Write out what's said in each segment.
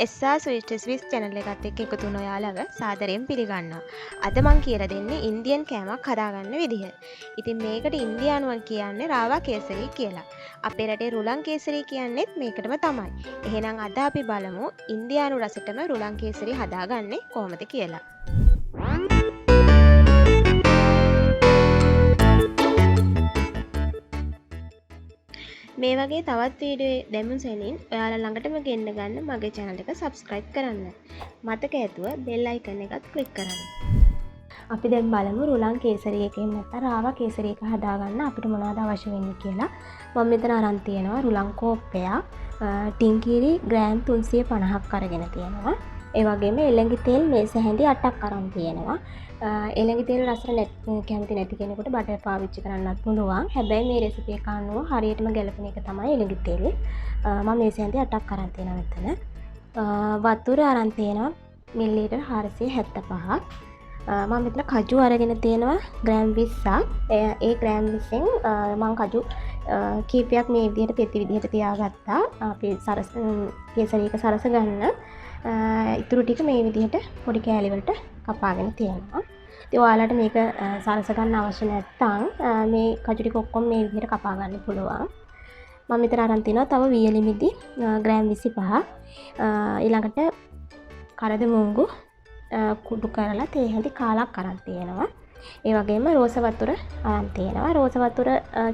එස්සා sweet Swiss channel එකත් එක්ක එකතු වුණ ඔයාලව සාදරයෙන් පිළිගන්නවා. අද මං කියලා දෙන්නේ ඉන්දියන් කෑමක් හදාගන්න විදිහ. ඉතින් මේකට ඉන්දියානුවන් කියන්නේ රාවා කේසරි කියලා. අපේ රටේ රුලන් කේසරි කියන්නේත් මේකටම තමයි. එහෙනම් අද අපි බලමු ඉන්දියානු රසටම රුලන් කේසරි හදාගන්නේ කොහොමද කියලා. මේ වගේ තවත් වීඩියෝ දැමුම් සෙලින් ඔයාලා ළඟටම ගෙන්න ගන්න මගේ channel එක subscribe කරන්න. මතක ඇතුව bell icon එකත් click කරන්න. අපි දැන් බලමු රුලන් කේසරි එකෙන් නැත්නම් රාවා කේසරි එක හදාගන්න අපිට මොනවද අවශ්‍ය වෙන්නේ කියලා. මම මෙතන අරන් තියෙනවා රුලන් කෝප්පයක්, ටින්කිරි ග්‍රෑම් 350ක් අරගෙන තියෙනවා. ඒ වගේම එළඟි තෙල් මේස හැඳි 8ක් අරන් තියෙනවා. එළඟි තෙල් රසට කැමති නැති කෙනෙකුට බටර් පාවිච්චි කරන්නත් පුළුවන්. හැබැයි මේ රෙසිපි එක අනුව හරියටම ගැලපෙන එක තමයි එළඟි තෙල්. මම මේස හැඳි 8ක් අරන් තියෙනවා මෙතන. වතුර අරන් තියෙනවා මිලිලීටර් 475ක්. මම මෙතන කජු අරගෙන තියෙනවා ග්‍රෑම් 20ක්. ඒ ග්‍රෑම් 20න් මම කජු කීපයක් මේ විදිහට පෙති විදිහට තියාගත්තා. අපි කේසරි එක සරස ගන්න. ඉතුරු ටික මේ විදිහට පොඩි කෑලි වලට කපාගෙන තියෙනවා. ඉතින් ඔයාලට මේක සරස ගන්න අවශ්‍ය නැත්නම් මේ කජු ටික ඔක්කොම මේ විදිහට කපා ගන්න පුළුවන්. මම මෙතන අරන් තිනවා තව වියලි මිදි ග්‍රෑම් 25ක්. ඊළඟට කරදමුංගු කුඩු කරලා තේ හැඳි කාලක් අරන් තියෙනවා. ඒ වගේම රෝස වතුර අරන් තියෙනවා. රෝස වතුර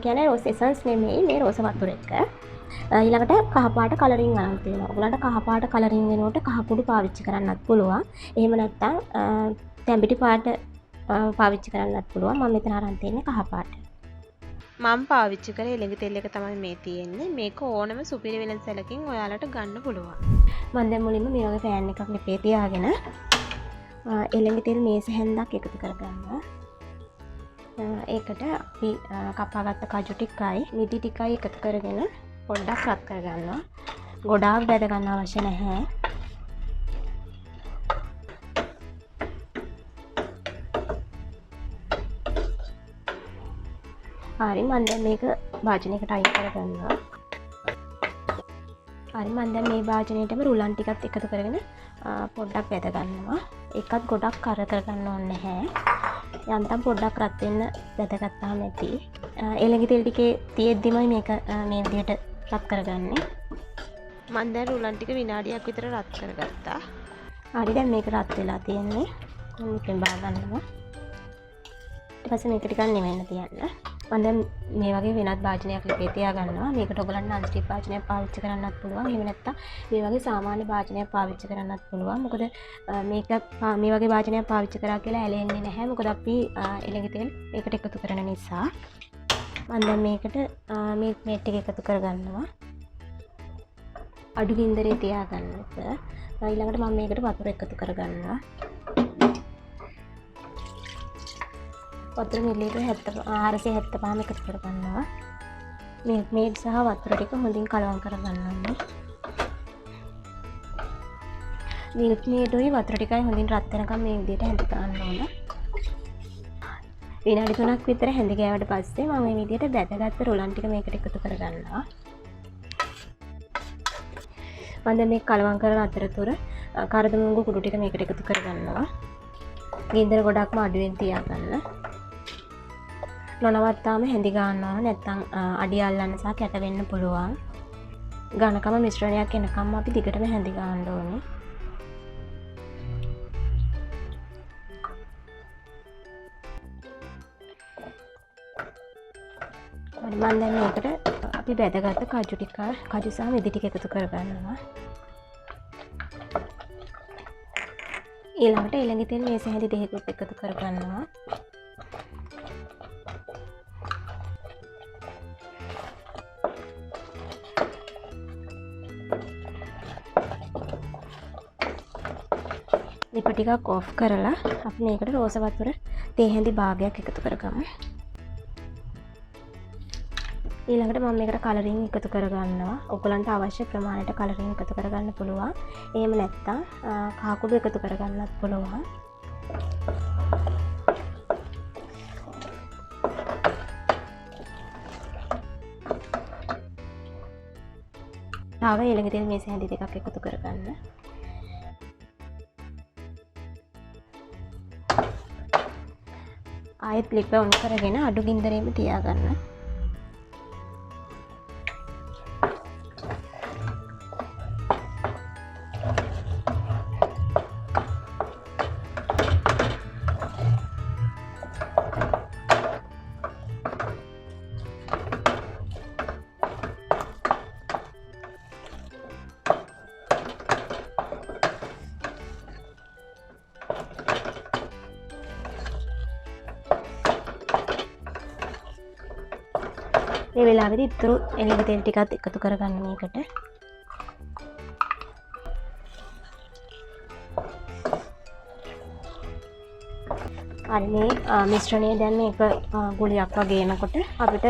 කියන්නේ රෝස් එසන්ස් නෙමෙයි මේ රෝස වතුර එක. ඊළඟට කහපාට කලරින් අරන් තියෙනවා. ඔයගලන්ට කහපාට කලරින් වෙනුවට කහ කුඩු පාවිච්චි කරන්නත් පුළුවන්. එහෙම නැත්නම් තැඹිලි පාට පාවිච්චි කරන්නත් පුළුවන්. මම මෙතන අරන් තියෙන්නේ කහපාට. මම පාවිච්චි කරේ එළඟි තෙල් එක තමයි මේ තියෙන්නේ. මේක ඕනම සුපිරි වෙළඳසැලකින් ඔයාලට ගන්න පුළුවන්. මම දැන් මුලින්ම මේ වගේ පෑන් එකක් ලිපේ තියාගෙන එළඟි තෙල් මේස හැන්දක් එකතු කරගන්නවා. ඒකට අපි කපාගත්ත කජු ටිකයි මිදි ටිකයි එකතු කරගෙන පොඩ්ඩක් රත් කරගන්නවා. ගොඩාක් බැද ගන්න අවශ්‍ය නැහැ. හරි මම දැන් මේක භාජනයකට අයින් කරගන්නවා. හරි මම දැන් මේ භාජනයේටම රුලන් ටිකත් එකතු කරගෙන පොඩ්ඩක් බැද ගන්නවා. ඒකත් ගොඩක් කර කරගන්න ඕනේ නැහැ. යන්තම් පොඩ්ඩක් රත් වෙන්න බැදගත්තාම ඇති. එළඟි තෙල් ටිකේ තියෙද්දිමයි මේක මේ විදිහට රත් කරගන්නේ. මම දැන් රුලන් ටික විනාඩියක් විතර රත් කරගත්තා. හරි දැන් මේක රත් වෙලා තියෙන්නේ. මම මේකෙන් බා ගන්නවා. ඊට පස්සේ මේක ටිකක් නිවෙන්න තියන්න. මම දැන් මේ වගේ වෙනත් භාජනයක් ලිපේ තියා ගන්නවා. මේකට ඔයගලන්ට නන් ස්ටික් භාජනයක් පාවිච්චි කරන්නත් පුළුවන්. එහෙම නැත්නම් මේ වගේ සාමාන්‍ය භාජනයක් පාවිච්චි කරන්නත් පුළුවන්. මොකද මේක මේ වගේ භාජනයක් පාවිච්චි කරා කියලා ඇලෙන්නේ නැහැ. මොකද අපි එළඟි තෙල් මේකට එකතු කරන නිසා. මම දැන් මේකට මේ මේට් එක එකතු කරගන්නවා. අඩු ගින්දරේ තියාගන්නත්. ඊළඟට මම මේකට වතුර එකතු කරගන්නවා. වතුර මිලිලීටර් 475ක් එකතු කරගන්නවා. මේ මේට් සහ වතුර ටික හොඳින් කලවම් කරගන්න ඕනේ. මිල්ක් මේටුයි වතුර ටිකයි හොඳින් රත් වෙනකම් මේ විදිහට හැඳි ගන්න ඕන. විනාඩි 3ක් විතර හැඳි ගෑවට පස්සේ මම මේ විදිහට බැදගත්ත රුලන් ටික මේකට එකතු කරගන්නවා. මම දැන් මේක කලවම් කරන අතරතුර කරදමුංගු කුඩු ටික මේකට එකතු කරගන්නවා. ගින්දර ගොඩක්ම අඩුවෙන් තියාගන්න. නොනවත්තාම හැඳි ගන්නවා නැත්නම් අඩිය අල්ලන්න සහ කැට වෙන්න පුළුවන්. ඝනකම මිශ්‍රණයක් එනකම් අපි දිගටම හැඳි ගන්න ඕනේ. හරි මම දැන් මේකට අපි බැදගත්ත කජු ටික කජු සහ මිදි ටික එකතු කරගන්නවා. ඊළඟට එළඟි තෙල් මේස හැඳි දෙකකුත් එකතු කරගන්නවා. ලිප ටිකක් ඔෆ් කරලා අපි මේකට රෝස වතුර තේ හැඳි භාගයක් එකතු කරගමු. ඊළඟට මම මේකට කලරින් එකතු කරගන්නවා. ඔයගලන්ට අවශ්‍ය ප්‍රමාණයට කලරින් එකතු කරගන්න පුළුවන්. එහෙම නැත්නම් කහ කුඩු එකතු කරගන්නත් පුළුවන්. තව එළඟ තෙල් මේස හැඳි දෙකක් එකතු කරගන්න. ආයෙත් ලිප ඔන් කරගෙන අඩු ගින්දරේම තියාගන්න. මේ වෙලාවේදී ඉතුරු එළඟ තෙල් ටිකත් එකතු කරගන්න මේකට. හරි මේ මිශ්‍රණය දැන් මේක ගුලියක් වගේ එනකොට අපිට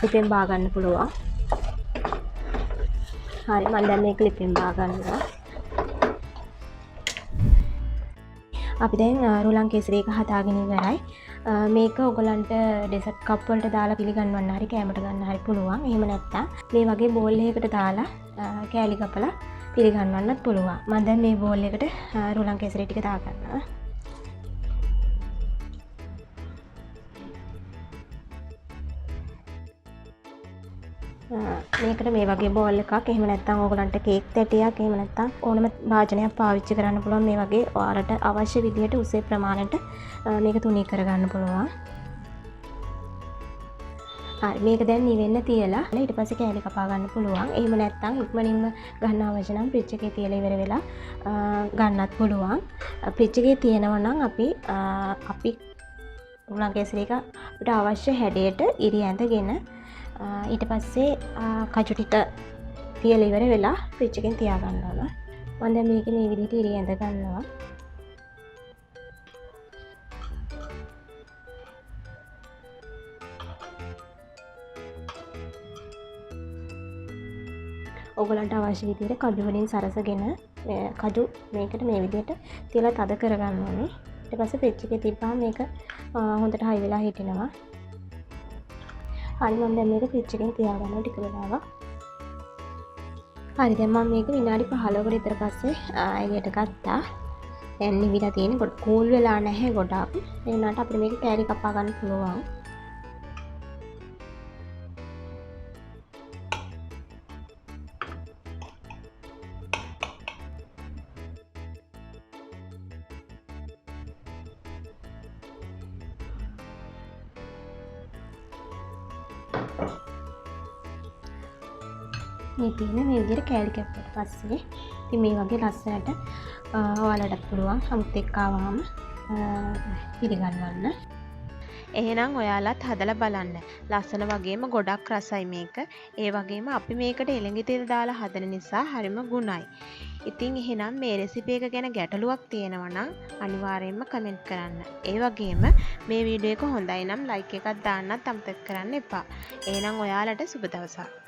ලිපෙන් බා ගන්න පුළුවන්. හරි මම දැන් මේක ලිපෙන් බා ගන්නවා. අපි දැන් රුලන් කෙසරි එක හදාගෙන ඉවරයි. මේක ඔයගලන්ට ඩෙසර්ට් කප් වලට දාලා පිළිගන්වන්න හරි කැමට ගන්න හරි පුළුවන්. එහෙම නැත්නම් මේ වගේ බෝල් එකකට දාලා කෑලි කපලා පිළිගන්වන්නත් පුළුවන්. මම දැන් මේ බෝල් එකට රුලන් කෙසරි ටික දාගන්නවා. මේකට මේ වගේ බෝල් එකක් එහෙම නැත්නම් ඕගලන්ට කේක් තැටියක් එහෙම නැත්නම් ඕනම භාජනයක් පාවිච්චි කරන්න පුළුවන්. මේ වගේ ඔයාලට අවශ්‍ය විදිහට උසේ ප්‍රමාණයට මේක තුනී කරගන්න පුළුවන්. හරි මේක දැන් නිවෙන්න තියලා ඊට පස්සේ කෑලි කපා ගන්න පුළුවන්. එහෙම නැත්නම් ඉක්මනින්ම ගන්න අවශ්‍ය නම් ෆ්‍රිජ් එකේ තියලා ඉවර වෙලා ගන්නත් පුළුවන්. ෆ්‍රිජ් එකේ තියෙනවා නම් අපි රුලන් කෙසරි එක අපිට අවශ්‍ය හැඩයට ඉරි ඇඳගෙන ඊට පස්සේ කජු ටික තියලා ඉවර වෙලා ෆ්‍රිජ් එකෙන් තියා ගන්නවා. මම දැන් මේක මේ විදිහට ඉරි ඇඳ ගන්නවා. ඔයගලන්ට අවශ්‍ය විදිහට කජු වලින් සරසගෙන කජු මේකට මේ විදිහට තියලා තද කරගන්න ඕනේ. ඊට පස්සේ ෆ්‍රිජ් එකේ තිබ්බාම මේක හොඳට හයි වෙලා හිටිනවා. හරි මම දැන් මේක ෆ්‍රිජ් එකෙන් තියාගන්නවා ටික වෙලාවක්. හරි දැන් මම මේක විනාඩි 15කට විතර පස්සේ එළියට ගත්තා. දැන් නිවිලා තියෙන කොට කූල් වෙලා නැහැ ගොඩක්. ඒ වුණාට අපිට මේක කෑලි කපා ගන්න පුළුවන්. මේ තියෙන මේ විදිහට කෑලි කැපුවට පස්සේ ඉතින් මේ වගේ ලස්සනට ඔයාලට පුළුවන් සමුත් එක්ක ආවම පිළිගන්වන්න. එහෙනම් ඔයාලත් හදලා බලන්න. ලස්සන වගේම ගොඩක් රසයි මේක. ඒ වගේම අපි මේකට එළඟ තෙල් දාලා හදන නිසා හරිම ගුණයි. ඉතින් එහෙනම් මේ රෙසිපි එක ගැන ගැටලුවක් තියෙනවා නම් අනිවාර්යයෙන්ම කමෙන්ට් කරන්න. ඒ වගේම මේ වීඩියෝ එක හොඳයි නම් ලයික් එකක් දාන්නත් අමතක කරන්න එපා. එහෙනම් ඔයාලට සුබ දවසක්.